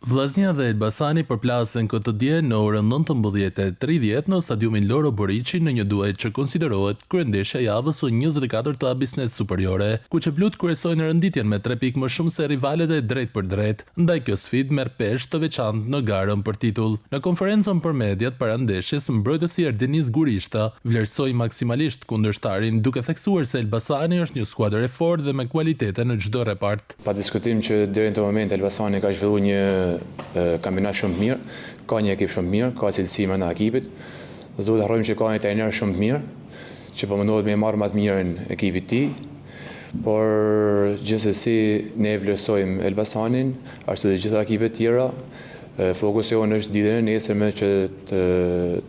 Vllaznia dhe Elbasani përplasen këtë dje në orën 19:30 në stadiumin Loro Boriçi në një duel që konsiderohet kryendeshja e javës së 24 të Abisnes Superiore, ku Qeplut kryesojnë rënditjen me 3 pikë më shumë se rivalet e drejt për drejt. Ndaj kjo sfidë merr peshë të veçantë në garën për titull. Në konferencën për mediat para ndeshjes, mbrojtësi Erdenis Gurishta vlerësoi maksimalisht kundërshtarin duke theksuar se Elbasani është një skuadër e fortë dhe me kualitete në çdo repart. Pa diskutim që deri në këtë moment Elbasani ka zhvilluar një kampionat shumë të mirë, ka një ekip shumë të mirë, ka cilësi brenda ekipit. Duhet të harrojmë që ka një trajner shumë të mirë, që po mundohet me marrë më të mirën ekipit të tij. Por gjithsesi ne vlerësojmë Elbasanin, ashtu dhe gjitha ekipet tjera. Fokusi jonë është ditën e nesërme që të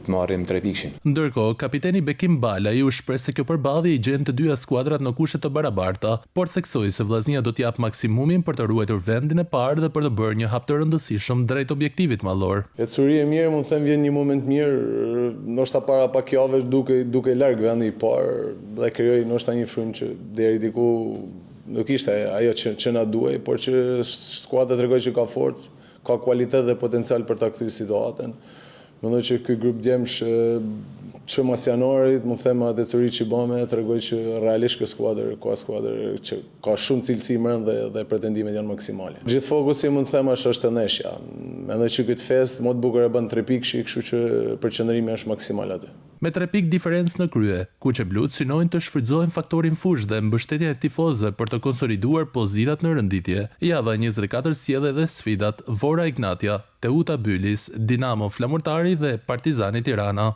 marrim 3 pikëshin. Ndërkohë, kapiteni Bekim Balaj u shpreh se kjo përballje i gjen të dyja skuadrat në kushte të barabarta, por theksoi se vllaznia do të jap maksimumin për të ruajtur vendin e parë dhe për të bërë një hap të rëndësishëm drejt objektivit mallor. Ecuri e mirë, mund të them vjen një moment mirë, ndoshta para pak javësh duke larg vendi i parë dhe krijoi ndoshta një frymë që deri diku nuk ishte ajo që na duhej, por që skuadra tregoi që ka forcë, ka kualitet dhe potencial për ta kthyer situatën. Mendoj që ky grup djemsh që mas janarit, mund them atë ecuri që bëme, tregoj që realisht kjo skuadër që ka shumë cilësi brenda dhe pretendimet janë maksimale. Gjithë fokusi mund të them është ndeshja. Mendoj që këtë fest më të bukur e bën 3 pikë, kështu që përqendrimi është maksimal aty. Me 3 pikë diferencë në krye, ku Qeplut synojnë të shfrytëzojnë faktorin fushë dhe mbështetja e tifozëve për të konsoliduar pozitat në rënditje. Java 24 sjell edhe sfidat Vora Ignatia, Teuta Bylis, Dinamo Flamurtari dhe Partizani Tirana.